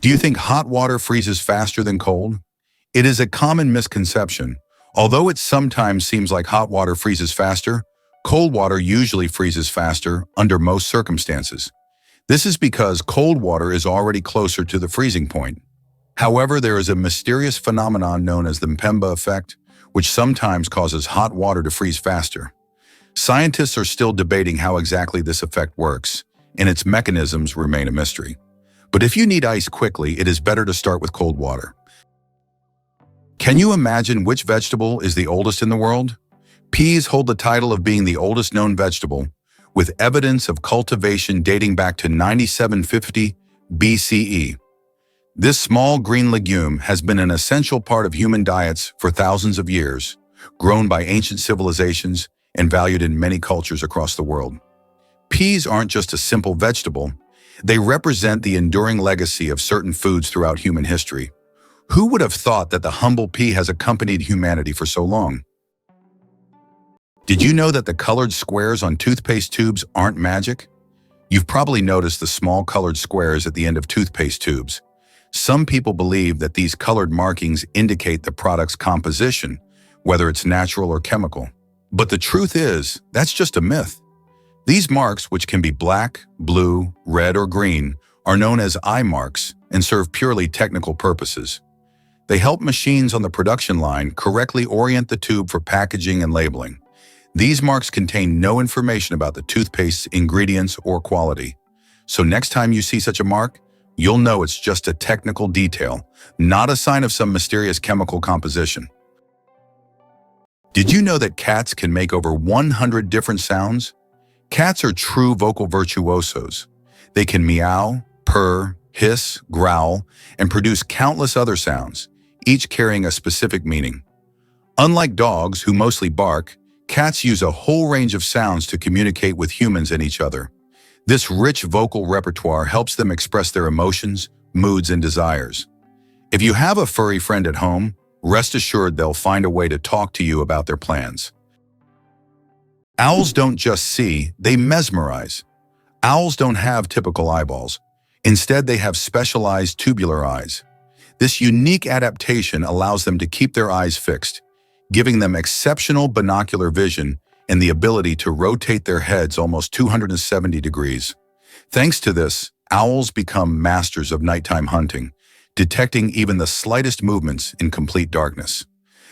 Do you think hot water freezes faster than cold? It is a common misconception. Although it sometimes seems like hot water freezes faster, cold water usually freezes faster under most circumstances. This is because cold water is already closer to the freezing point. However, there is a mysterious phenomenon known as the Mpemba effect, which sometimes causes hot water to freeze faster. Scientists are still debating how exactly this effect works, and its mechanisms remain a mystery. But if you need ice quickly, it is better to start with cold water. Can you imagine which vegetable is the oldest in the world? Peas hold the title of being the oldest known vegetable, with evidence of cultivation dating back to 9750 BCE. This small green legume has been an essential part of human diets for thousands of years, grown by ancient civilizations and valued in many cultures across the world. Peas aren't just a simple vegetable. They represent the enduring legacy of certain foods throughout human history. Who would have thought that the humble pea has accompanied humanity for so long? Did you know that the colored squares on toothpaste tubes aren't magic? You've probably noticed the small colored squares at the end of toothpaste tubes. Some people believe that these colored markings indicate the product's composition, whether it's natural or chemical. But the truth is, that's just a myth. These marks, which can be black, blue, red, or green, are known as eye marks and serve purely technical purposes. They help machines on the production line correctly orient the tube for packaging and labeling. These marks contain no information about the toothpaste's ingredients or quality. So next time you see such a mark, you'll know it's just a technical detail, not a sign of some mysterious chemical composition. Did you know that cats can make over 100 different sounds? Cats are true vocal virtuosos. They can meow, purr, hiss, growl, and produce countless other sounds, each carrying a specific meaning. Unlike dogs, who mostly bark, cats use a whole range of sounds to communicate with humans and each other. This rich vocal repertoire helps them express their emotions, moods, and desires. If you have a furry friend at home, rest assured they'll find a way to talk to you about their plans. Owls don't just see, they mesmerize. Owls don't have typical eyeballs. Instead, they have specialized tubular eyes. This unique adaptation allows them to keep their eyes fixed, giving them exceptional binocular vision and the ability to rotate their heads almost 270 degrees. Thanks to this, owls become masters of nighttime hunting, detecting even the slightest movements in complete darkness.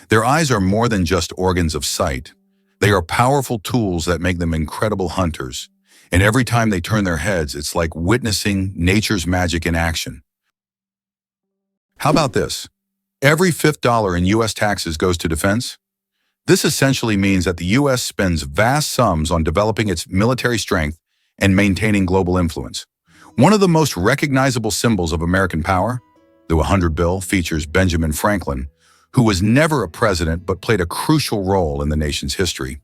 Their eyes are more than just organs of sight. They are powerful tools that make them incredible hunters. And every time they turn their heads, it's like witnessing nature's magic in action. How about this? Every fifth dollar in U.S. taxes goes to defense. This essentially means that the U.S. spends vast sums on developing its military strength and maintaining global influence. One of the most recognizable symbols of American power, the 100 bill, features Benjamin Franklin, who was never a president but played a crucial role in the nation's history.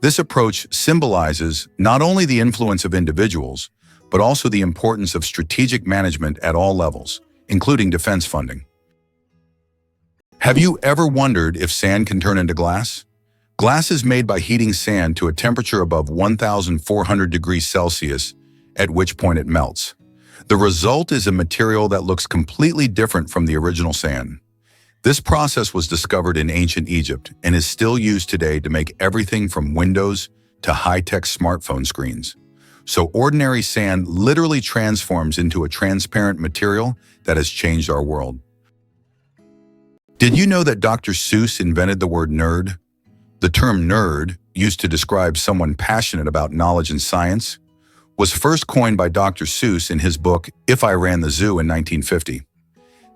This approach symbolizes not only the influence of individuals, but also the importance of strategic management at all levels, including defense funding. Have you ever wondered if sand can turn into glass? Glass is made by heating sand to a temperature above 1,400 degrees Celsius, at which point it melts. The result is a material that looks completely different from the original sand. This process was discovered in ancient Egypt and is still used today to make everything from windows to high-tech smartphone screens. So ordinary sand literally transforms into a transparent material that has changed our world. Did you know that Dr. Seuss invented the word nerd? The term nerd, used to describe someone passionate about knowledge and science, was first coined by Dr. Seuss in his book If I Ran the Zoo in 1950.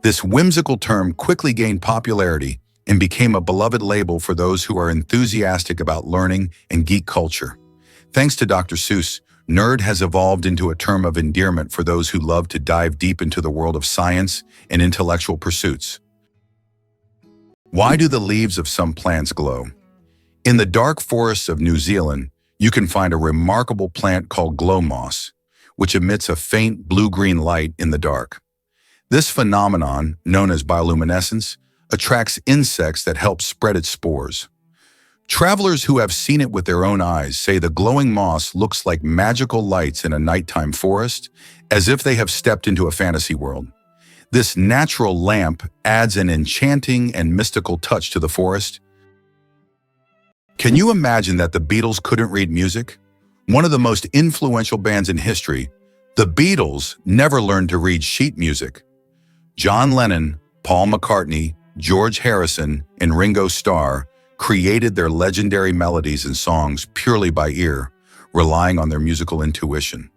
This whimsical term quickly gained popularity and became a beloved label for those who are enthusiastic about learning and geek culture. Thanks to Dr. Seuss, nerd has evolved into a term of endearment for those who love to dive deep into the world of science and intellectual pursuits. Why do the leaves of some plants glow? In the dark forests of New Zealand, you can find a remarkable plant called glow moss, which emits a faint blue-green light in the dark. This phenomenon, known as bioluminescence, attracts insects that help spread its spores. Travelers who have seen it with their own eyes say the glowing moss looks like magical lights in a nighttime forest, as if they have stepped into a fantasy world. This natural lamp adds an enchanting and mystical touch to the forest. Can you imagine that the Beatles couldn't read music? One of the most influential bands in history, the Beatles never learned to read sheet music. John Lennon, Paul McCartney, George Harrison, and Ringo Starr created their legendary melodies and songs purely by ear, relying on their musical intuition.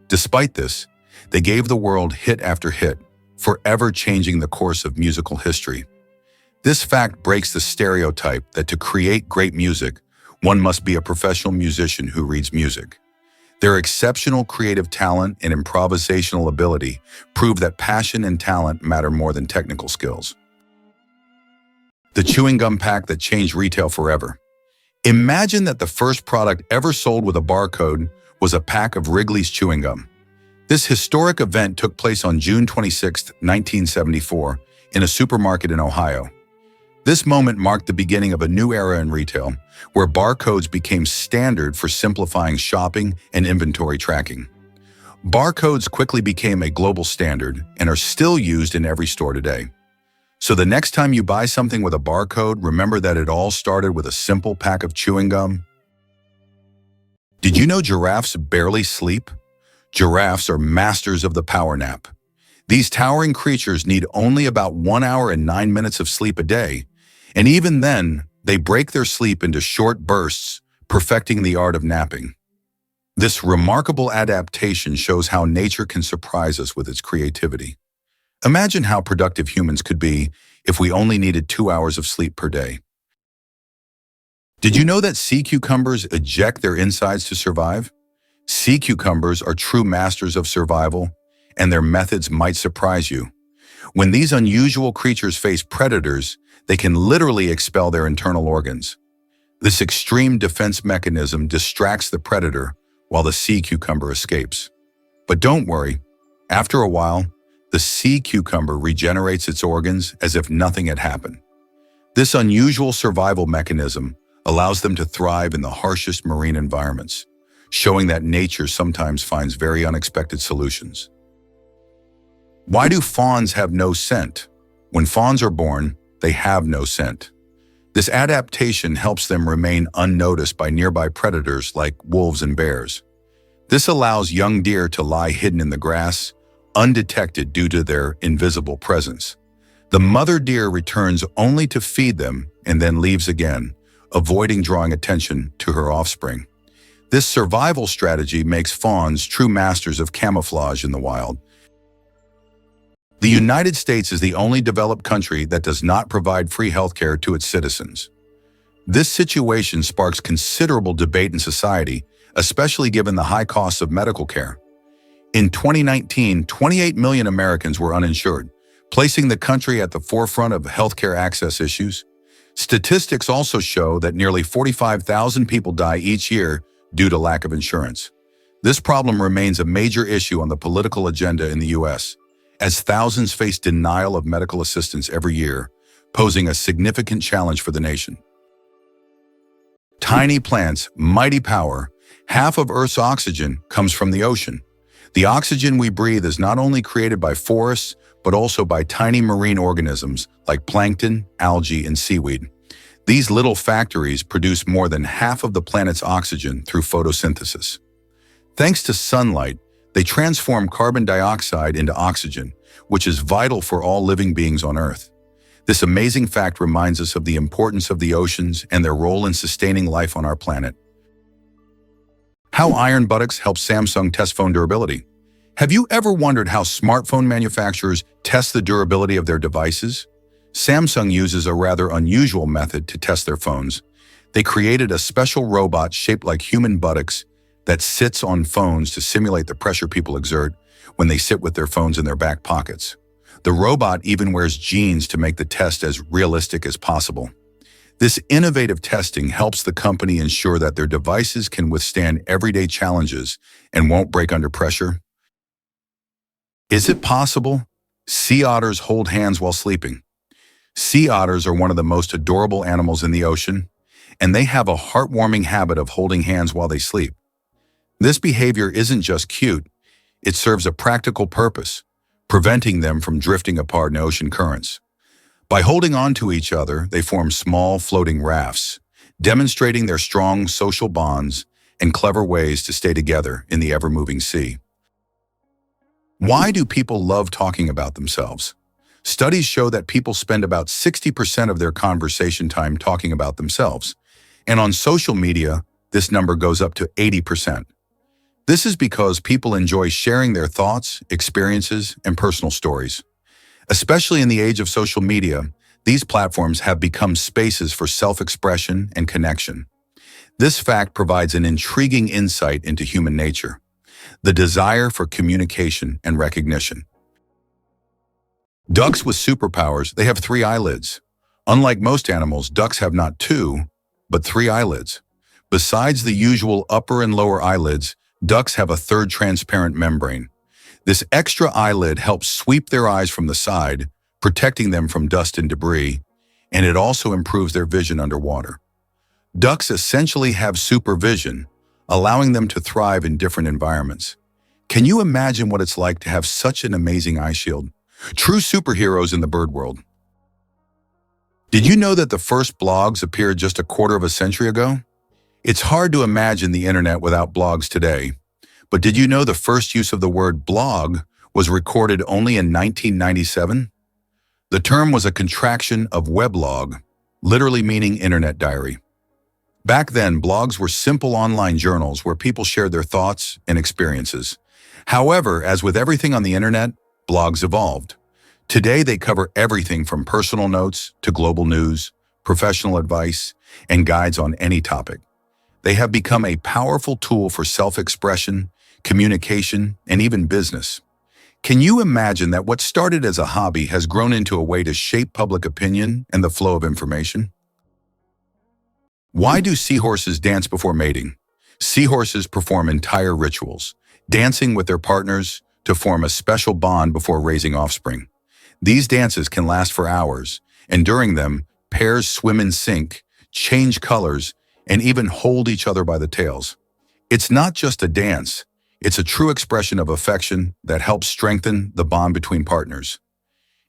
Despite this, they gave the world hit after hit, forever changing the course of musical history. This fact breaks the stereotype that to create great music, one must be a professional musician who reads music. Their exceptional creative talent and improvisational ability prove that passion and talent matter more than technical skills. The chewing gum pack that changed retail forever. Imagine that the first product ever sold with a barcode was a pack of Wrigley's chewing gum. This historic event took place on June 26, 1974, in a supermarket in Ohio. This moment marked the beginning of a new era in retail, where barcodes became standard for simplifying shopping and inventory tracking. Barcodes quickly became a global standard and are still used in every store today. So the next time you buy something with a barcode, remember that it all started with a simple pack of chewing gum. Did you know giraffes barely sleep? Giraffes are masters of the power nap. These towering creatures need only about 1 hour and 9 minutes of sleep a day, and even then, they break their sleep into short bursts, perfecting the art of napping. This remarkable adaptation shows how nature can surprise us with its creativity. Imagine how productive humans could be if we only needed 2 hours of sleep per day. Did you know that sea cucumbers eject their insides to survive? Sea cucumbers are true masters of survival, and their methods might surprise you. When these unusual creatures face predators, they can literally expel their internal organs. This extreme defense mechanism distracts the predator while the sea cucumber escapes. But don't worry, after a while, the sea cucumber regenerates its organs as if nothing had happened. This unusual survival mechanism allows them to thrive in the harshest marine environments, showing that nature sometimes finds very unexpected solutions. Why do fawns have no scent? When fawns are born, they have no scent. This adaptation helps them remain unnoticed by nearby predators like wolves and bears. This allows young deer to lie hidden in the grass, undetected due to their invisible presence. The mother deer returns only to feed them and then leaves again, avoiding drawing attention to her offspring. This survival strategy makes fawns true masters of camouflage in the wild. The United States is the only developed country that does not provide free healthcare to its citizens. This situation sparks considerable debate in society, especially given the high costs of medical care. In 2019, 28 million Americans were uninsured, placing the country at the forefront of healthcare access issues. Statistics also show that nearly 45,000 people die each year due to lack of insurance. This problem remains a major issue on the political agenda in the U.S., as thousands face denial of medical assistance every year, posing a significant challenge for the nation. Tiny plants, mighty power. Half of Earth's oxygen comes from the ocean. The oxygen we breathe is not only created by forests, but also by tiny marine organisms like plankton, algae, and seaweed. These little factories produce more than half of the planet's oxygen through photosynthesis. Thanks to sunlight, they transform carbon dioxide into oxygen, which is vital for all living beings on Earth. This amazing fact reminds us of the importance of the oceans and their role in sustaining life on our planet. How iron buttocks help Samsung test phone durability. Have you ever wondered how smartphone manufacturers test the durability of their devices? Samsung uses a rather unusual method to test their phones. They created a special robot shaped like human buttocks that sits on phones to simulate the pressure people exert when they sit with their phones in their back pockets. The robot even wears jeans to make the test as realistic as possible. This innovative testing helps the company ensure that their devices can withstand everyday challenges and won't break under pressure. Is it possible? Sea otters hold hands while sleeping. Sea otters are one of the most adorable animals in the ocean, and they have a heartwarming habit of holding hands while they sleep. This behavior isn't just cute, it serves a practical purpose, preventing them from drifting apart in ocean currents. By holding on to each other, they form small floating rafts, demonstrating their strong social bonds and clever ways to stay together in the ever-moving sea. Why do people love talking about themselves? Studies show that people spend about 60% of their conversation time talking about themselves, and on social media, this number goes up to 80%. This is because people enjoy sharing their thoughts, experiences, and personal stories. Especially in the age of social media, these platforms have become spaces for self-expression and connection. This fact provides an intriguing insight into human nature, the desire for communication and recognition. Ducks with superpowers, they have 3 eyelids. Unlike most animals, ducks have not 2, but 3 eyelids. Besides the usual upper and lower eyelids, ducks have a third transparent membrane. This extra eyelid helps sweep their eyes from the side, protecting them from dust and debris, and it also improves their vision underwater. Ducks essentially have supervision, allowing them to thrive in different environments. Can you imagine what it's like to have such an amazing eye shield? True superheroes in the bird world. Did you know that the first blogs appeared just a quarter of a century ago? It's hard to imagine the internet without blogs today. But did you know the first use of the word blog was recorded only in 1997? The term was a contraction of weblog, literally meaning internet diary. Back then, blogs were simple online journals where people shared their thoughts and experiences. However, as with everything on the internet, blogs evolved. Today, they cover everything from personal notes to global news, professional advice, and guides on any topic. They have become a powerful tool for self-expression, communication, and even business. Can you imagine that what started as a hobby has grown into a way to shape public opinion and the flow of information? Why do seahorses dance before mating? Seahorses perform entire rituals, dancing with their partners to form a special bond before raising offspring. These dances can last for hours, and during them, pairs swim in sync, change colors, and even hold each other by the tails. It's not just a dance, it's a true expression of affection that helps strengthen the bond between partners.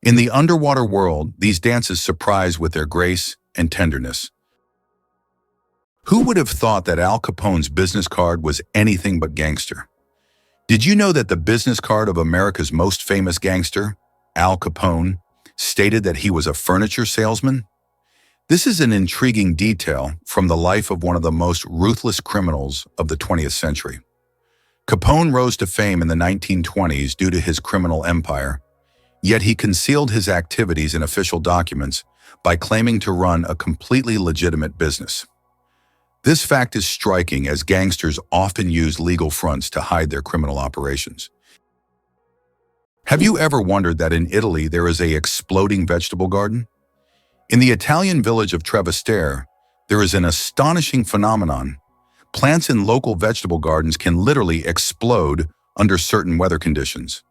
In the underwater world, these dances surprise with their grace and tenderness. Who would have thought that Al Capone's business card was anything but gangster? Did you know that the business card of America's most famous gangster, Al Capone, stated that he was a furniture salesman? This is an intriguing detail from the life of one of the most ruthless criminals of the 20th century. Capone rose to fame in the 1920s due to his criminal empire, yet he concealed his activities in official documents by claiming to run a completely legitimate business. This fact is striking as gangsters often use legal fronts to hide their criminal operations. Have you ever wondered that in Italy there is an exploding vegetable garden? In the Italian village of Trevestare, there is an astonishing phenomenon. Plants in local vegetable gardens can literally explode under certain weather conditions.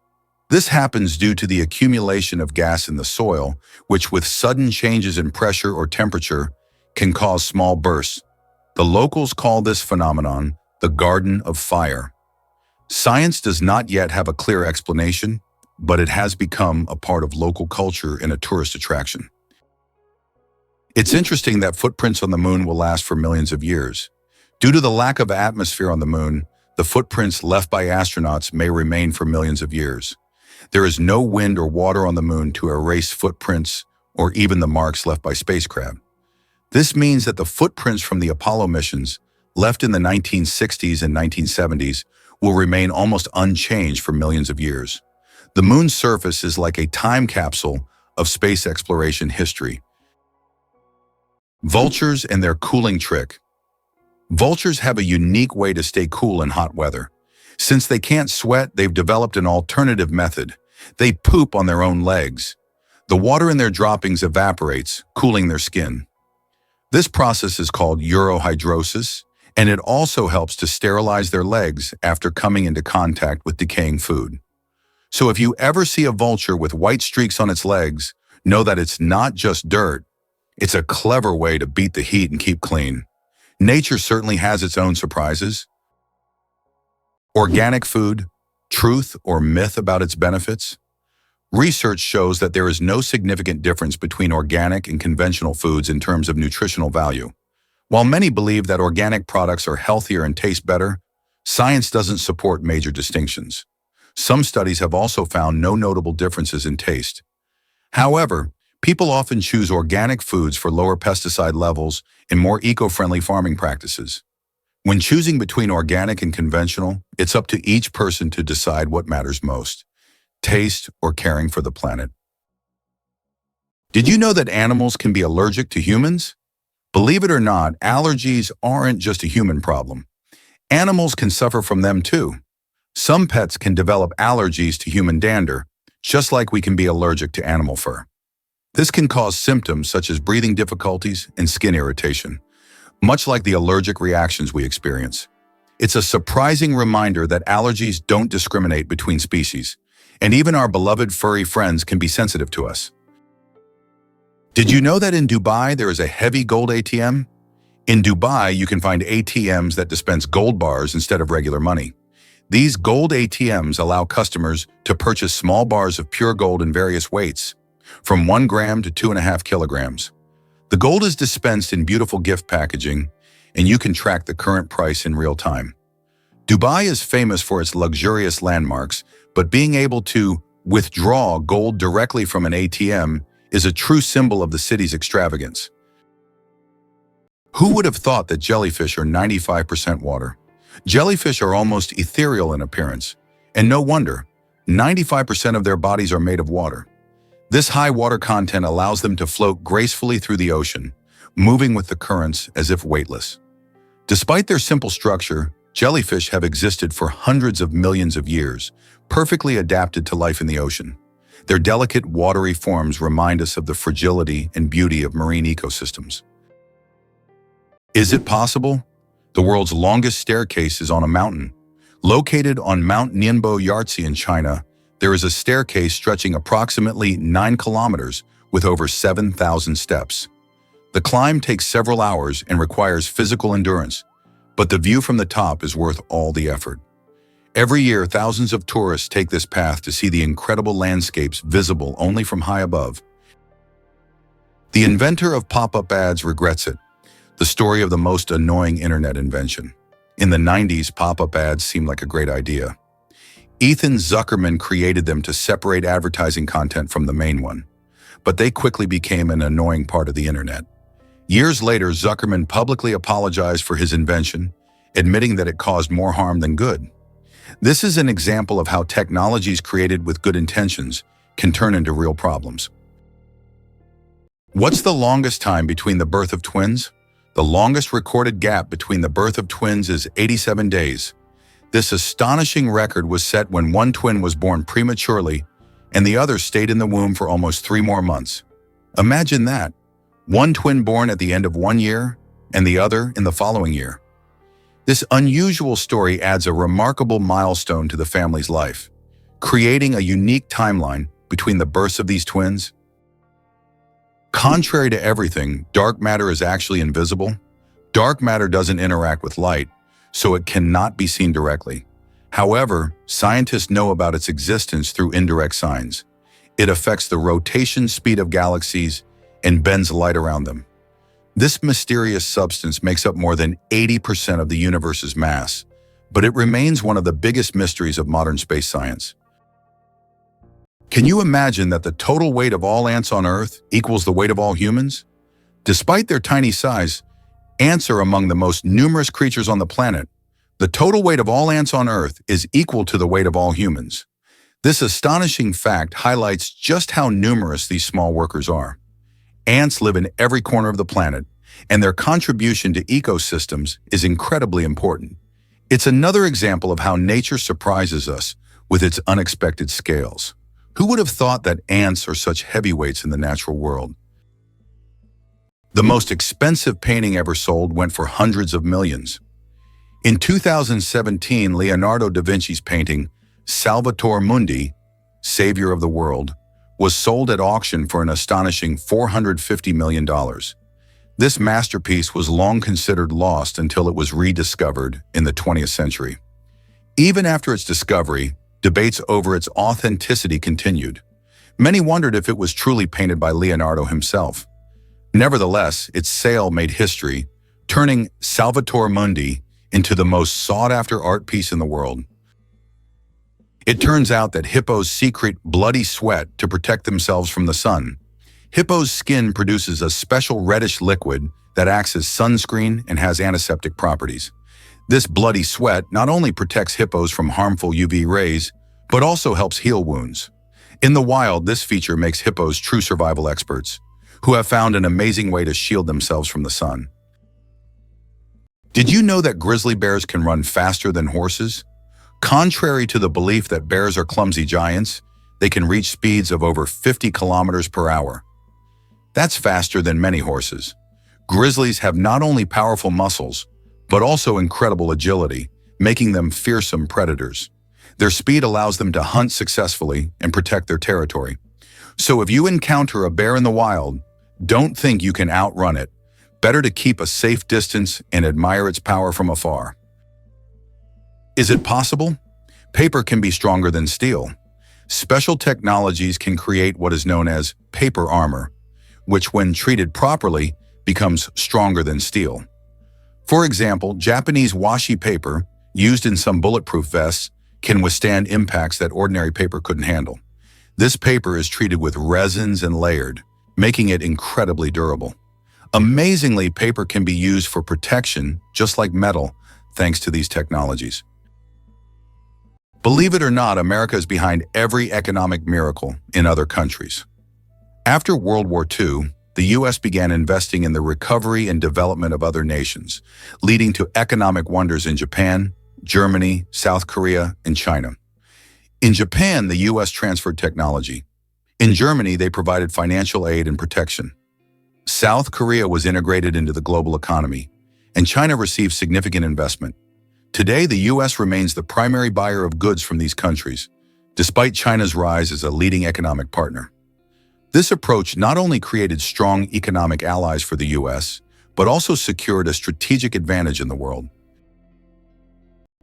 This happens due to the accumulation of gas in the soil, which with sudden changes in pressure or temperature can cause small bursts. The locals call this phenomenon the Garden of Fire. Science does not yet have a clear explanation, but it has become a part of local culture and a tourist attraction. It's interesting that footprints on the moon will last for millions of years. Due to the lack of atmosphere on the moon, the footprints left by astronauts may remain for millions of years. There is no wind or water on the moon to erase footprints or even the marks left by spacecraft. This means that the footprints from the Apollo missions, left in the 1960s and 1970s, will remain almost unchanged for millions of years. The moon's surface is like a time capsule of space exploration history. Vultures and their cooling trick. Vultures have a unique way to stay cool in hot weather. Since they can't sweat, they've developed an alternative method. They poop on their own legs. The water in their droppings evaporates, cooling their skin. This process is called urohydrosis, and it also helps to sterilize their legs after coming into contact with decaying food. So if you ever see a vulture with white streaks on its legs, know that it's not just dirt. It's a clever way to beat the heat and keep clean. Nature certainly has its own surprises. Organic food, truth or myth about its benefits? Research shows that there is no significant difference between organic and conventional foods in terms of nutritional value. While many believe that organic products are healthier and taste better, science doesn't support major distinctions. Some studies have also found no notable differences in taste. However, people often choose organic foods for lower pesticide levels and more eco-friendly farming practices. When choosing between organic and conventional, it's up to each person to decide what matters most: taste or caring for the planet. Did you know that animals can be allergic to humans? Believe it or not, allergies aren't just a human problem. Animals can suffer from them too. Some pets can develop allergies to human dander, just like we can be allergic to animal fur. This can cause symptoms such as breathing difficulties and skin irritation, much like the allergic reactions we experience. It's a surprising reminder that allergies don't discriminate between species, and even our beloved furry friends can be sensitive to us. Did you know that in Dubai there is a heavy gold ATM? In Dubai, you can find ATMs that dispense gold bars instead of regular money. These gold ATMs allow customers to purchase small bars of pure gold in various weights, from 1 gram to 2.5 kilograms. The gold is dispensed in beautiful gift packaging, and you can track the current price in real time. Dubai is famous for its luxurious landmarks, but being able to withdraw gold directly from an ATM is a true symbol of the city's extravagance. Who would have thought that jellyfish are 95% water? Jellyfish are almost ethereal in appearance, and no wonder, 95% of their bodies are made of water. This high water content allows them to float gracefully through the ocean, moving with the currents as if weightless. Despite their simple structure, jellyfish have existed for hundreds of millions of years, perfectly adapted to life in the ocean. Their delicate, watery forms remind us of the fragility and beauty of marine ecosystems. Is it possible? The world's longest staircase is on a mountain. Located on Mount Nianbo Yartze in China, there is a staircase stretching approximately 9 kilometers with over 7,000 steps. The climb takes several hours and requires physical endurance, but the view from the top is worth all the effort. Every year, thousands of tourists take this path to see the incredible landscapes visible only from high above. The inventor of pop-up ads regrets it. The story of the most annoying internet invention. In the 90s, pop-up ads seemed like a great idea. Ethan Zuckerman created them to separate advertising content from the main one, but they quickly became an annoying part of the internet. Years later, Zuckerman publicly apologized for his invention, admitting that it caused more harm than good. This is an example of how technologies created with good intentions can turn into real problems. What's the longest time between the birth of twins? The longest recorded gap between the birth of twins is 87 days. This astonishing record was set when one twin was born prematurely and the other stayed in the womb for almost 3 more months. Imagine that, one twin born at the end of 1 year and the other in the following year. This unusual story adds a remarkable milestone to the family's life, creating a unique timeline between the births of these twins. Contrary to everything, dark matter is actually invisible. Dark matter doesn't interact with light, so it cannot be seen directly. However, scientists know about its existence through indirect signs. It affects the rotation speed of galaxies and bends light around them. This mysterious substance makes up more than 80% of the universe's mass, but it remains one of the biggest mysteries of modern space science. Can you imagine that the total weight of all ants on Earth equals the weight of all humans? Despite their tiny size, ants are among the most numerous creatures on the planet. The total weight of all ants on Earth is equal to the weight of all humans. This astonishing fact highlights just how numerous these small workers are. Ants live in every corner of the planet, and their contribution to ecosystems is incredibly important. It's another example of how nature surprises us with its unexpected scales. Who would have thought that ants are such heavyweights in the natural world? The most expensive painting ever sold went for hundreds of millions. In 2017, Leonardo da Vinci's painting, Salvator Mundi, Savior of the World, was sold at auction for an astonishing $450 million. This masterpiece was long considered lost until it was rediscovered in the 20th century. Even after its discovery, debates over its authenticity continued. Many wondered if it was truly painted by Leonardo himself. Nevertheless, its sale made history, turning Salvator Mundi into the most sought-after art piece in the world. It turns out that hippos secrete bloody sweat to protect themselves from the sun. Hippo's skin produces a special reddish liquid that acts as sunscreen and has antiseptic properties. This bloody sweat not only protects hippos from harmful UV rays, but also helps heal wounds. In the wild, this feature makes hippos true survival experts, who have found an amazing way to shield themselves from the sun. Did you know that grizzly bears can run faster than horses? Contrary to the belief that bears are clumsy giants, they can reach speeds of over 50 kilometers per hour. That's faster than many horses. Grizzlies have not only powerful muscles, but also incredible agility, making them fearsome predators. Their speed allows them to hunt successfully and protect their territory. So if you encounter a bear in the wild, don't think you can outrun it. Better to keep a safe distance and admire its power from afar. Is it possible? Paper can be stronger than steel. Special technologies can create what is known as paper armor, which when treated properly becomes stronger than steel. For example, Japanese washi paper, used in some bulletproof vests, can withstand impacts that ordinary paper couldn't handle. This paper is treated with resins and layered, making it incredibly durable. Amazingly, paper can be used for protection, just like metal, thanks to these technologies. Believe it or not, America is behind every economic miracle in other countries. After World War II, the U.S. began investing in the recovery and development of other nations, leading to economic wonders in Japan, Germany, South Korea, and China. In Japan, the U.S. transferred technology. In Germany, they provided financial aid and protection. South Korea was integrated into the global economy, and China received significant investment. Today, the U.S. remains the primary buyer of goods from these countries, despite China's rise as a leading economic partner. This approach not only created strong economic allies for the U.S., but also secured a strategic advantage in the world.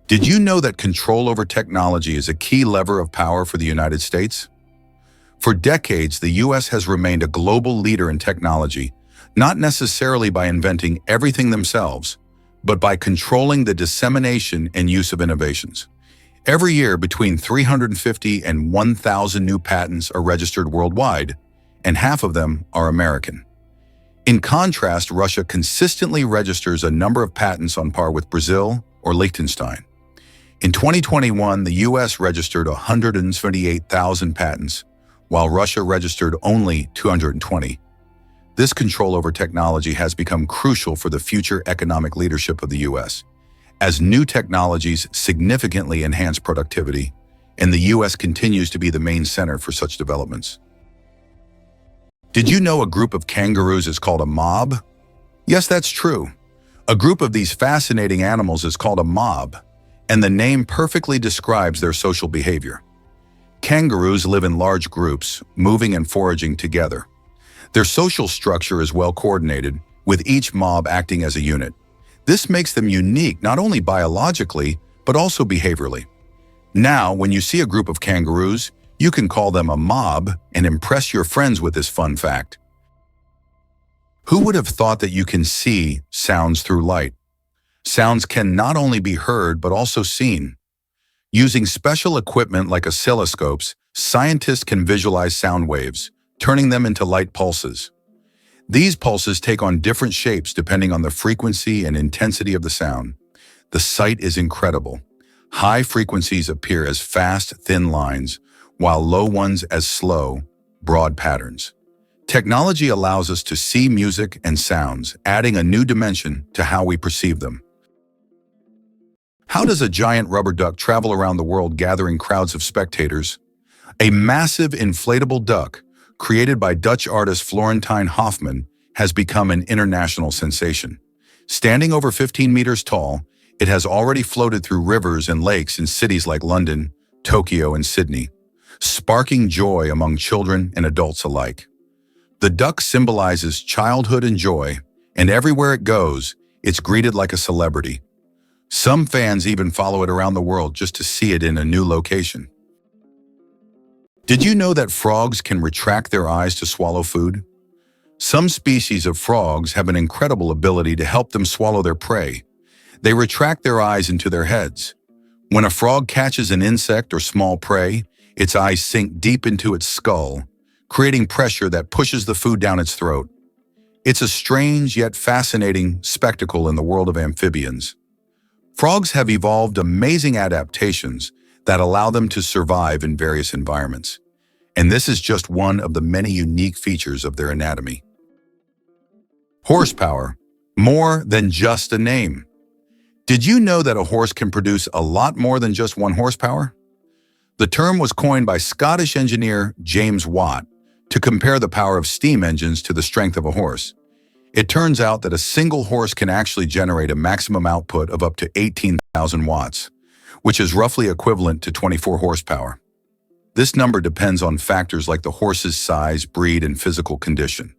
Did you know that control over technology is a key lever of power for the United States? For decades, the U.S. has remained a global leader in technology, not necessarily by inventing everything themselves, but by controlling the dissemination and use of innovations. Every year, between 350 and 1,000 new patents are registered worldwide, and half of them are American. In contrast, Russia consistently registers a number of patents on par with Brazil or Liechtenstein. In 2021, the U.S. registered 178,000 patents, while Russia registered only 220. This control over technology has become crucial for the future economic leadership of the U.S., as new technologies significantly enhance productivity, and the U.S. continues to be the main center for such developments. Did you know a group of kangaroos is called a mob? Yes, that's true. A group of these fascinating animals is called a mob, and the name perfectly describes their social behavior. Kangaroos live in large groups, moving and foraging together. Their social structure is well coordinated, with each mob acting as a unit. This makes them unique not only biologically, but also behaviorally. Now, when you see a group of kangaroos, you can call them a mob and impress your friends with this fun fact. Who would have thought that you can see sounds through light? Sounds can not only be heard, but also seen. Using special equipment like oscilloscopes, scientists can visualize sound waves, turning them into light pulses. These pulses take on different shapes depending on the frequency and intensity of the sound. The sight is incredible. High frequencies appear as fast, thin lines, while low ones as slow, broad patterns. Technology allows us to see music and sounds, adding a new dimension to how we perceive them. How does a giant rubber duck travel around the world gathering crowds of spectators? A massive inflatable duck, created by Dutch artist Florentine Hofman, has become an international sensation. Standing over 15 meters tall, it has already floated through rivers and lakes in cities like London, Tokyo, and Sydney, sparking joy among children and adults alike. The duck symbolizes childhood and joy, and everywhere it goes, it's greeted like a celebrity. Some fans even follow it around the world just to see it in a new location. Did you know that frogs can retract their eyes to swallow food? Some species of frogs have an incredible ability to help them swallow their prey. They retract their eyes into their heads. When a frog catches an insect or small prey, its eyes sink deep into its skull, creating pressure that pushes the food down its throat. It's a strange yet fascinating spectacle in the world of amphibians. Frogs have evolved amazing adaptations that allow them to survive in various environments. And this is just one of the many unique features of their anatomy. Horsepower, more than just a name. Did you know that a horse can produce a lot more than just 1 horsepower? The term was coined by Scottish engineer James Watt to compare the power of steam engines to the strength of a horse. It turns out that a single horse can actually generate a maximum output of up to 18,000 watts, which is roughly equivalent to 24 horsepower. This number depends on factors like the horse's size, breed, and physical condition.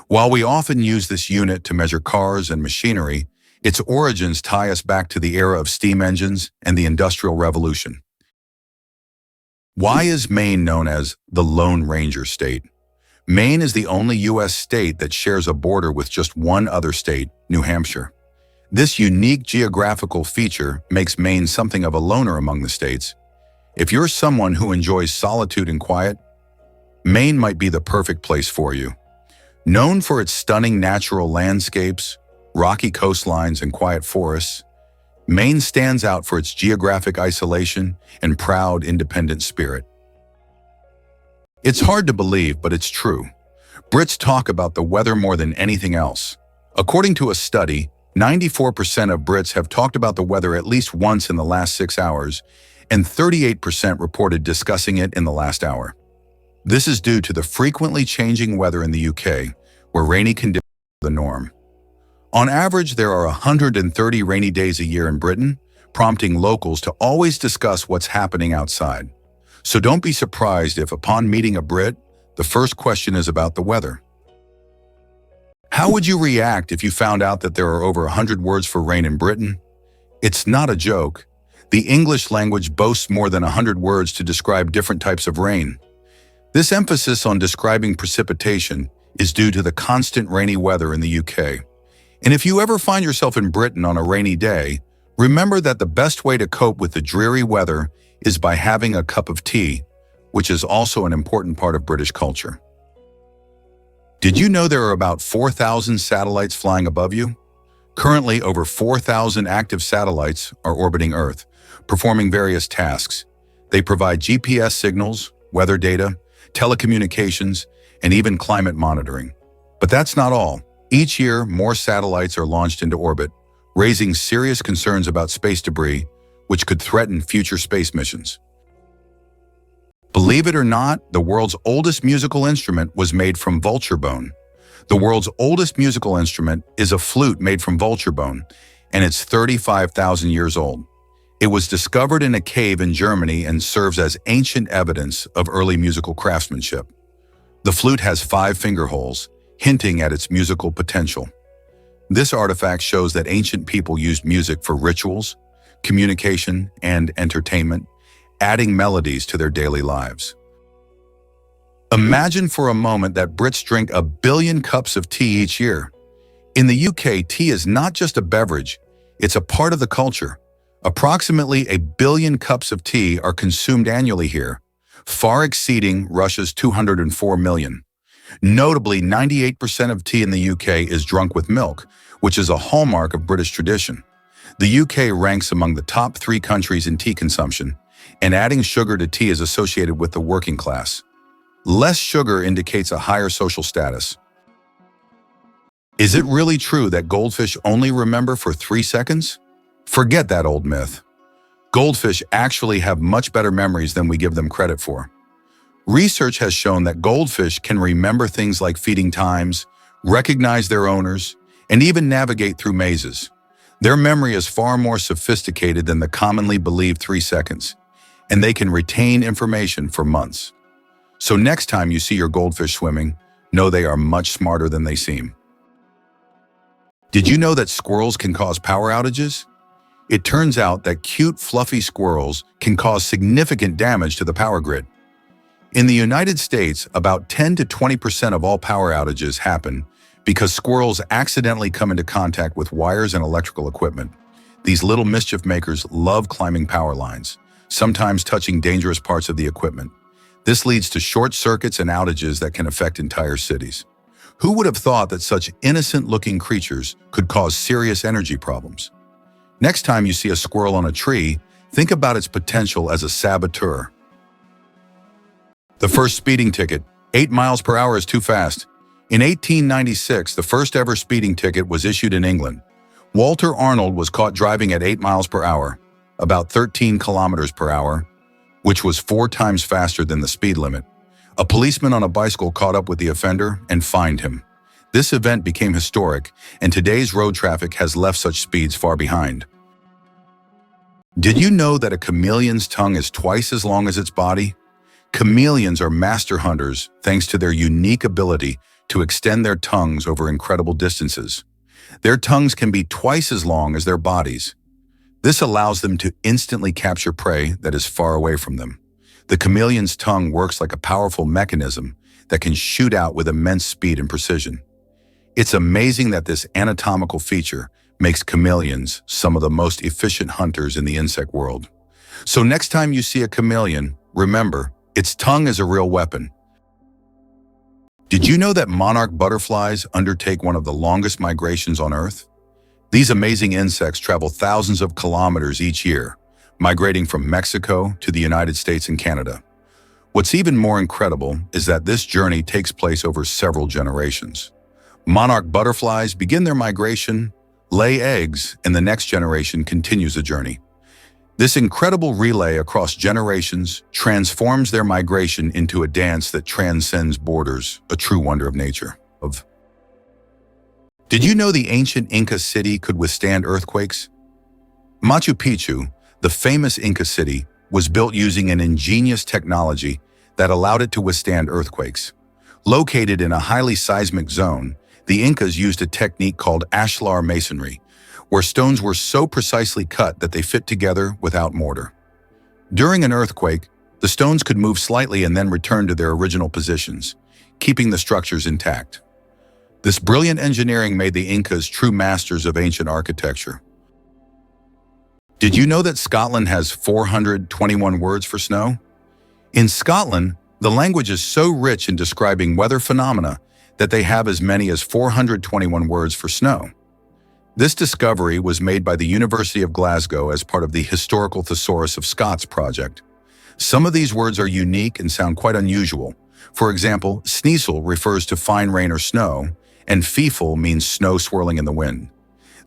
While we often use this unit to measure cars and machinery, its origins tie us back to the era of steam engines and the Industrial Revolution. Why is Maine known as the Lone Ranger State? Maine is the only U.S. state that shares a border with just one other state, New Hampshire. This unique geographical feature makes Maine something of a loner among the states. If you're someone who enjoys solitude and quiet, Maine might be the perfect place for you. Known for its stunning natural landscapes, rocky coastlines, and quiet forests, Maine stands out for its geographic isolation and proud, independent spirit. It's hard to believe, but it's true. Brits talk about the weather more than anything else. According to a study, 94% of Brits have talked about the weather at least once in the last 6 hours, and 38% reported discussing it in the last hour. This is due to the frequently changing weather in the UK, where rainy conditions are the norm. On average, there are 130 rainy days a year in Britain, prompting locals to always discuss what's happening outside. So don't be surprised if, upon meeting a Brit, the first question is about the weather. How would you react if you found out that there are over 100 words for rain in Britain? It's not a joke. The English language boasts more than 100 words to describe different types of rain. This emphasis on describing precipitation is due to the constant rainy weather in the UK. And if you ever find yourself in Britain on a rainy day, remember that the best way to cope with the dreary weather is by having a cup of tea, which is also an important part of British culture. Did you know there are about 4,000 satellites flying above you? Currently, over 4,000 active satellites are orbiting Earth, performing various tasks. They provide GPS signals, weather data, telecommunications, and even climate monitoring. But that's not all. Each year, more satellites are launched into orbit, raising serious concerns about space debris, which could threaten future space missions. Believe it or not, the world's oldest musical instrument was made from vulture bone. The world's oldest musical instrument is a flute made from vulture bone, and it's 35,000 years old. It was discovered in a cave in Germany and serves as ancient evidence of early musical craftsmanship. The flute has 5 finger holes, hinting at its musical potential. This artifact shows that ancient people used music for rituals, communication, and entertainment, adding melodies to their daily lives. Imagine for a moment that Brits drink 1 billion cups of tea each year. In the UK, tea is not just a beverage, it's a part of the culture. Approximately 1 billion cups of tea are consumed annually here, far exceeding Russia's 204 million. Notably, 98% of tea in the UK is drunk with milk, which is a hallmark of British tradition. The UK ranks among the top 3 countries in tea consumption, and adding sugar to tea is associated with the working class. Less sugar indicates a higher social status. Is it really true that goldfish only remember for 3 seconds? Forget that old myth. Goldfish actually have much better memories than we give them credit for. Research has shown that goldfish can remember things like feeding times, recognize their owners, and even navigate through mazes. Their memory is far more sophisticated than the commonly believed 3 seconds, and they can retain information for months. So next time you see your goldfish swimming, know they are much smarter than they seem. Did you know that squirrels can cause power outages? It turns out that cute, fluffy squirrels can cause significant damage to the power grid. In the United States, about 10 to 20% of all power outages happen because squirrels accidentally come into contact with wires and electrical equipment. These little mischief makers love climbing power lines, sometimes touching dangerous parts of the equipment. This leads to short circuits and outages that can affect entire cities. Who would have thought that such innocent-looking creatures could cause serious energy problems? Next time you see a squirrel on a tree, think about its potential as a saboteur. The first speeding ticket, 8 miles per hour is too fast. In 1896, the first ever speeding ticket was issued in England. Walter Arnold was caught driving at 8 miles per hour, about 13 kilometers per hour, which was 4 times faster than the speed limit. A policeman on a bicycle caught up with the offender and fined him. This event became historic, and today's road traffic has left such speeds far behind. Did you know that a chameleon's tongue is twice as long as its body? Chameleons are master hunters thanks to their unique ability to extend their tongues over incredible distances. Their tongues can be twice as long as their bodies. This allows them to instantly capture prey that is far away from them. The chameleon's tongue works like a powerful mechanism that can shoot out with immense speed and precision. It's amazing that this anatomical feature makes chameleons some of the most efficient hunters in the insect world. So next time you see a chameleon, remember, its tongue is a real weapon. Did you know that monarch butterflies undertake one of the longest migrations on Earth? These amazing insects travel thousands of kilometers each year, migrating from Mexico to the United States and Canada. What's even more incredible is that this journey takes place over several generations. Monarch butterflies begin their migration, lay eggs, and the next generation continues the journey. This incredible relay across generations transforms their migration into a dance that transcends borders, a true wonder of nature. Did you know the ancient Inca city could withstand earthquakes? Machu Picchu, the famous Inca city, was built using an ingenious technology that allowed it to withstand earthquakes. Located in a highly seismic zone, the Incas used a technique called ashlar masonry, where stones were so precisely cut that they fit together without mortar. During an earthquake, the stones could move slightly and then return to their original positions, keeping the structures intact. This brilliant engineering made the Incas true masters of ancient architecture. Did you know that Scotland has 421 words for snow? In Scotland, the language is so rich in describing weather phenomena that they have as many as 421 words for snow. This discovery was made by the University of Glasgow as part of the Historical Thesaurus of Scots project. Some of these words are unique and sound quite unusual. For example, sneasel refers to fine rain or snow, and feeful means snow swirling in the wind.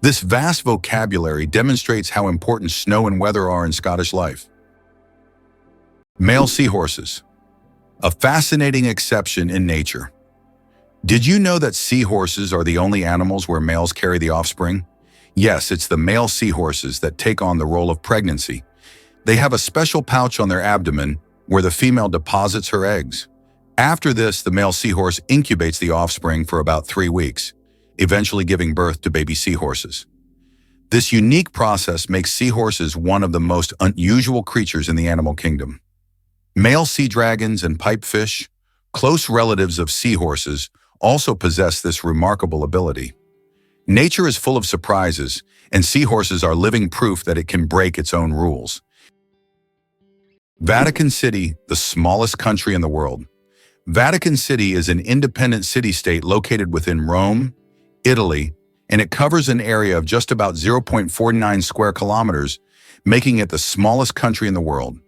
This vast vocabulary demonstrates how important snow and weather are in Scottish life. Male seahorses, a fascinating exception in nature. Did you know that seahorses are the only animals where males carry the offspring? Yes, it's the male seahorses that take on the role of pregnancy. They have a special pouch on their abdomen where the female deposits her eggs. After this, the male seahorse incubates the offspring for about 3 weeks, eventually giving birth to baby seahorses. This unique process makes seahorses one of the most unusual creatures in the animal kingdom. Male sea dragons and pipefish, close relatives of seahorses, also possess this remarkable ability. Nature is full of surprises, and seahorses are living proof that it can break its own rules. Vatican City, the smallest country in the world. Vatican City is an independent city-state located within Rome, Italy, and it covers an area of just about 0.49 square kilometers, making it the smallest country in the world.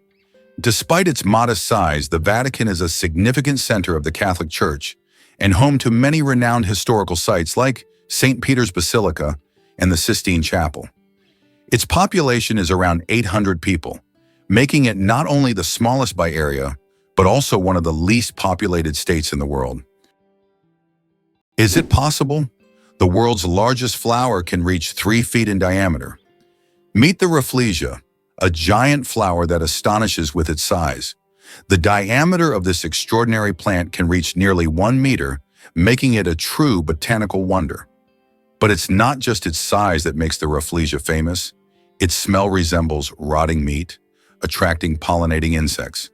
Despite its modest size, the Vatican is a significant center of the Catholic Church and home to many renowned historical sites like St. Peter's Basilica and the Sistine Chapel. Its population is around 800 people, making it not only the smallest by area, but also one of the least populated states in the world. Is it possible? The world's largest flower can reach 3 feet in diameter. Meet the Rafflesia, a giant flower that astonishes with its size. The diameter of this extraordinary plant can reach nearly 1 meter, making it a true botanical wonder. But it's not just its size that makes the Rafflesia famous. Its smell resembles rotting meat, attracting pollinating insects.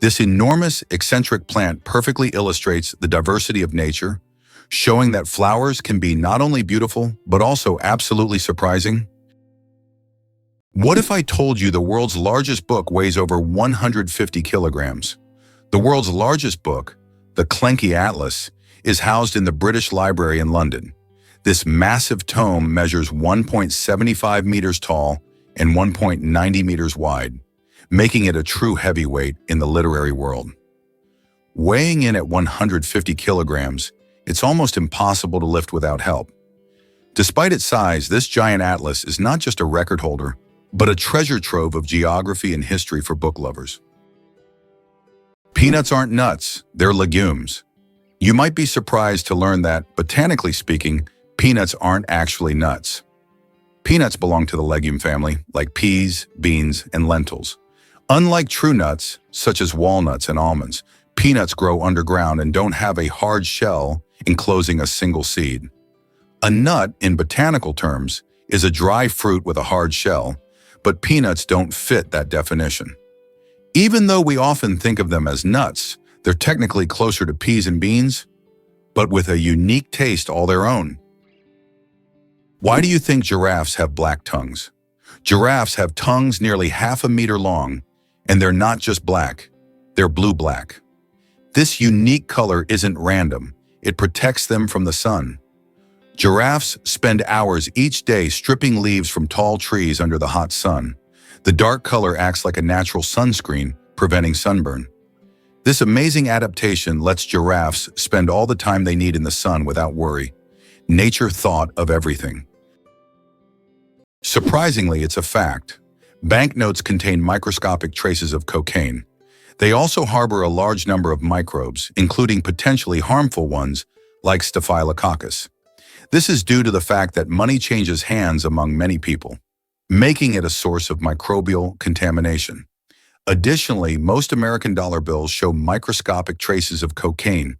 This enormous, eccentric plant perfectly illustrates the diversity of nature, showing that flowers can be not only beautiful, but also absolutely surprising. What if I told you the world's largest book weighs over 150 kilograms? The world's largest book, the Clenky Atlas, is housed in the British Library in London. This massive tome measures 1.75 meters tall and 1.90 meters wide, making it a true heavyweight in the literary world. Weighing in at 150 kilograms, it's almost impossible to lift without help. Despite its size, this giant atlas is not just a record holder, but a treasure trove of geography and history for book lovers. Peanuts aren't nuts, they're legumes. You might be surprised to learn that, botanically speaking, peanuts aren't actually nuts. Peanuts belong to the legume family, like peas, beans, and lentils. Unlike true nuts, such as walnuts and almonds, peanuts grow underground and don't have a hard shell enclosing a single seed. A nut, in botanical terms, is a dry fruit with a hard shell, but peanuts don't fit that definition. Even though we often think of them as nuts, they're technically closer to peas and beans, but with a unique taste all their own. Why do you think giraffes have black tongues? Giraffes have tongues nearly half a meter long, and they're not just black, they're blue-black. This unique color isn't random, it protects them from the sun. Giraffes spend hours each day stripping leaves from tall trees under the hot sun. The dark color acts like a natural sunscreen, preventing sunburn. This amazing adaptation lets giraffes spend all the time they need in the sun without worry. Nature thought of everything. Surprisingly, it's a fact. Banknotes contain microscopic traces of cocaine. They also harbor a large number of microbes, including potentially harmful ones like Staphylococcus. This is due to the fact that money changes hands among many people, making it a source of microbial contamination. Additionally, most American dollar bills show microscopic traces of cocaine,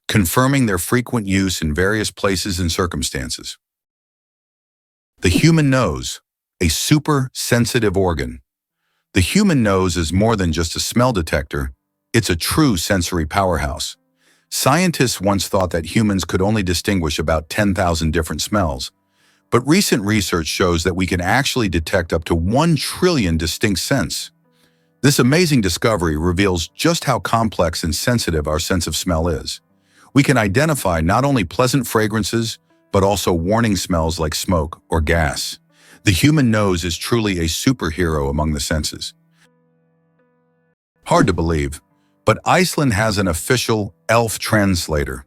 confirming their frequent use in various places and circumstances. The human nose, a super sensitive organ. The human nose is more than just a smell detector, it's a true sensory powerhouse. Scientists once thought that humans could only distinguish about 10,000 different smells, but recent research shows that we can actually detect up to 1 trillion distinct scents. This amazing discovery reveals just how complex and sensitive our sense of smell is. We can identify not only pleasant fragrances, but also warning smells like smoke or gas. The human nose is truly a superhero among the senses. Hard to believe, but Iceland has an official elf translator.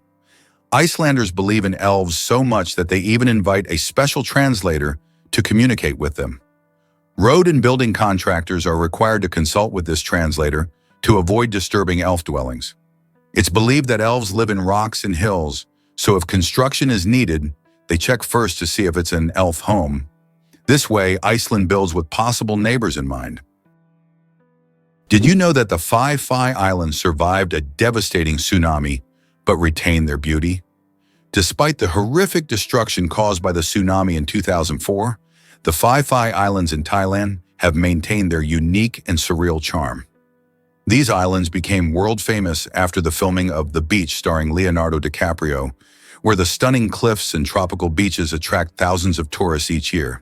Icelanders believe in elves so much that they even invite a special translator to communicate with them. Road and building contractors are required to consult with this translator to avoid disturbing elf dwellings. It's believed that elves live in rocks and hills, so if construction is needed, they check first to see if it's an elf home. This way, Iceland builds with possible neighbors in mind. Did you know that the Faroe Islands survived a devastating tsunami, but retained their beauty? Despite the horrific destruction caused by the tsunami in 2004, the Faroe Islands in Thailand have maintained their unique and surreal charm. These islands became world famous after the filming of The Beach starring Leonardo DiCaprio, where the stunning cliffs and tropical beaches attract thousands of tourists each year.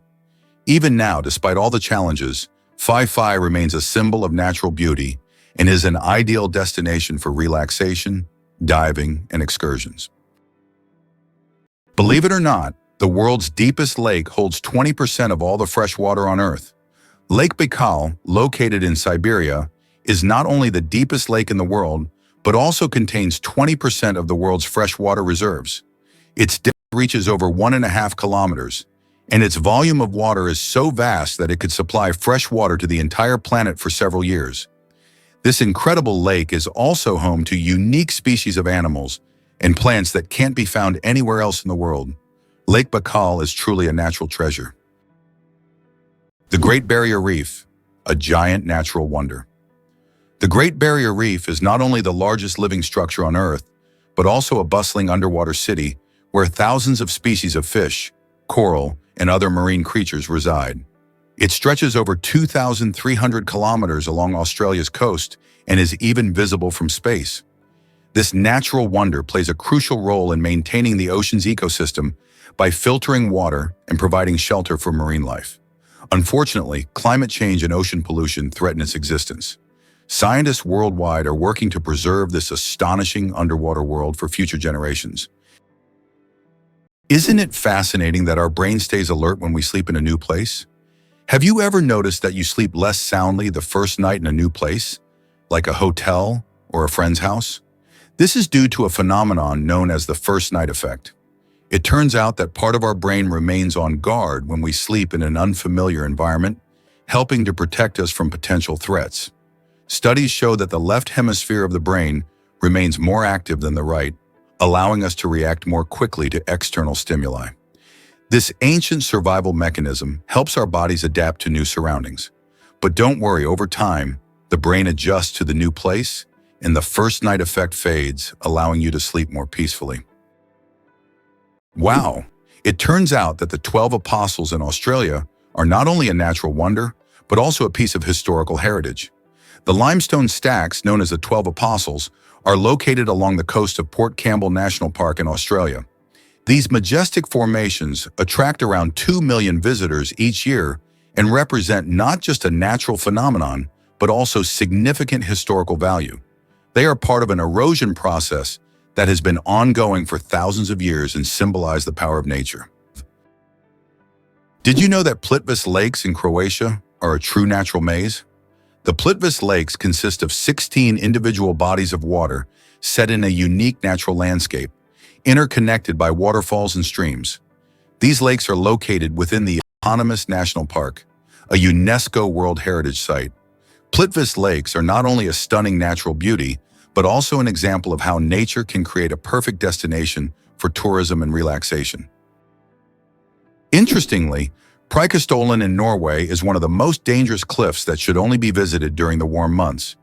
Even now, despite all the challenges, Faroe remains a symbol of natural beauty and is an ideal destination for relaxation, diving, and excursions. Believe it or not, the world's deepest lake holds 20% of all the fresh water on Earth. Lake Baikal, located in Siberia, is not only the deepest lake in the world, but also contains 20% of the world's freshwater reserves. Its depth reaches over 1.5 kilometers, and its volume of water is so vast that it could supply fresh water to the entire planet for several years. This incredible lake is also home to unique species of animals and plants that can't be found anywhere else in the world. Lake Baikal is truly a natural treasure. The Great Barrier Reef, a giant natural wonder. The Great Barrier Reef is not only the largest living structure on Earth, but also a bustling underwater city where thousands of species of fish, coral, and other marine creatures reside. It stretches over 2,300 kilometers along Australia's coast and is even visible from space. This natural wonder plays a crucial role in maintaining the ocean's ecosystem by filtering water and providing shelter for marine life. Unfortunately, climate change and ocean pollution threaten its existence. Scientists worldwide are working to preserve this astonishing underwater world for future generations. Isn't it fascinating that our brain stays alert when we sleep in a new place? Have you ever noticed that you sleep less soundly the first night in a new place, like a hotel or a friend's house? This is due to a phenomenon known as the first night effect. It turns out that part of our brain remains on guard when we sleep in an unfamiliar environment, helping to protect us from potential threats. Studies show that the left hemisphere of the brain remains more active than the right, allowing us to react more quickly to external stimuli. This ancient survival mechanism helps our bodies adapt to new surroundings. But don't worry, over time, the brain adjusts to the new place, and the first night effect fades, allowing you to sleep more peacefully. Wow! It turns out that the 12 apostles in Australia are not only a natural wonder, but also a piece of historical heritage. The limestone stacks, known as the 12 apostles, are located along the coast of Port Campbell National Park in Australia. These majestic formations attract around 2 million visitors each year and represent not just a natural phenomenon, but also significant historical value. They are part of an erosion process that has been ongoing for thousands of years and symbolize the power of nature. Did you know that Plitvice Lakes in Croatia are a true natural maze? The Plitvice Lakes consist of 16 individual bodies of water set in a unique natural landscape, interconnected by waterfalls and streams. These lakes are located within the eponymous national park, a UNESCO World Heritage Site. Plitvice Lakes are not only a stunning natural beauty, but also an example of how nature can create a perfect destination for tourism and relaxation. Interestingly, Preikestolen in Norway is one of the most dangerous cliffs that should only be visited during the warm months.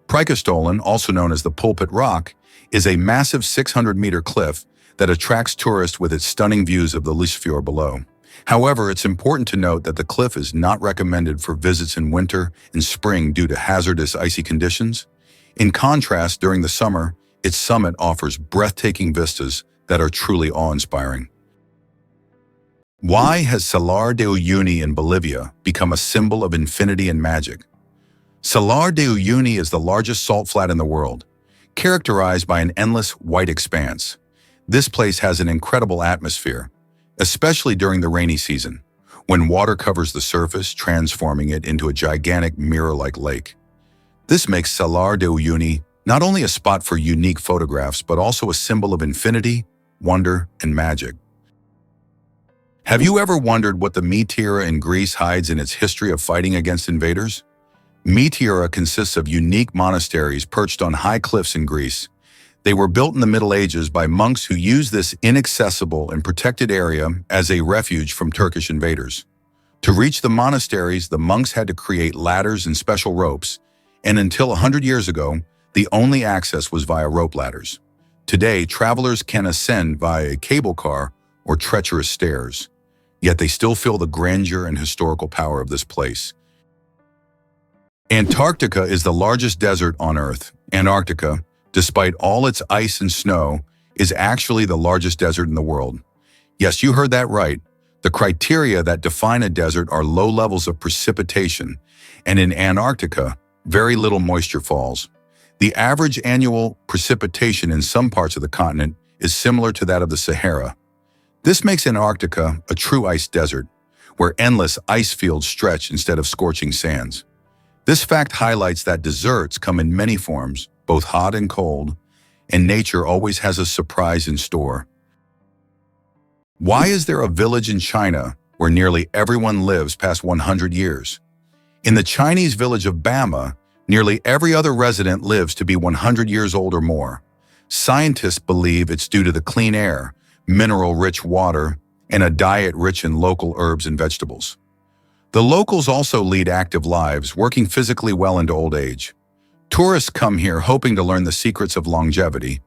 Preikestolen, also known as the Pulpit Rock, is a massive 600-meter cliff that attracts tourists with its stunning views of the Lysfjord below. However, it's important to note that the cliff is not recommended for visits in winter and spring due to hazardous icy conditions. In contrast, during the summer, its summit offers breathtaking vistas that are truly awe-inspiring. Why has Salar de Uyuni in Bolivia become a symbol of infinity and magic? Salar de Uyuni is the largest salt flat in the world, characterized by an endless white expanse. This place has an incredible atmosphere, especially during the rainy season, when water covers the surface, transforming it into a gigantic mirror-like lake. This makes Salar de Uyuni not only a spot for unique photographs, but also a symbol of infinity, wonder, and magic. Have you ever wondered what the Meteora in Greece hides in its history of fighting against invaders? Meteora consists of unique monasteries perched on high cliffs in Greece. They were built in the Middle Ages by monks who used this inaccessible and protected area as a refuge from Turkish invaders. To reach the monasteries, the monks had to create ladders and special ropes, and until 100 years ago, the only access was via rope ladders. Today, travelers can ascend via a cable car or treacherous stairs, yet they still feel the grandeur and historical power of this place. Antarctica is the largest desert on Earth. Antarctica, despite all its ice and snow, is actually the largest desert in the world. Yes, you heard that right. The criteria that define a desert are low levels of precipitation, and in Antarctica, very little moisture falls. The average annual precipitation in some parts of the continent is similar to that of the Sahara. This makes Antarctica a true ice desert, where endless ice fields stretch instead of scorching sands. This fact highlights that deserts come in many forms, both hot and cold, and nature always has a surprise in store. Why is there a village in China where nearly everyone lives past 100 years? In the Chinese village of Bama, nearly every other resident lives to be 100 years old or more. Scientists believe it's due to the clean air, mineral-rich water, and a diet rich in local herbs and vegetables. The locals also lead active lives, working physically well into old age. Tourists come here hoping to learn the secrets of longevity,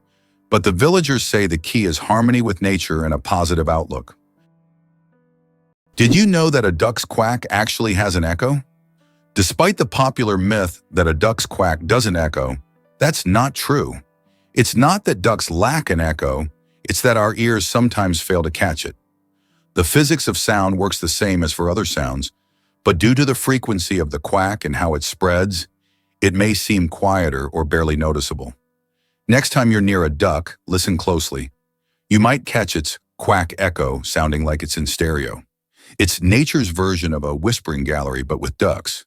but the villagers say the key is harmony with nature and a positive outlook. Did you know that a duck's quack actually has an echo? Despite the popular myth that a duck's quack doesn't echo, that's not true. It's not that ducks lack an echo, it's that our ears sometimes fail to catch it. The physics of sound works the same as for other sounds, but due to the frequency of the quack and how it spreads, it may seem quieter or barely noticeable. Next time you're near a duck, listen closely. You might catch its quack echo sounding like it's in stereo. It's nature's version of a whispering gallery, but with ducks.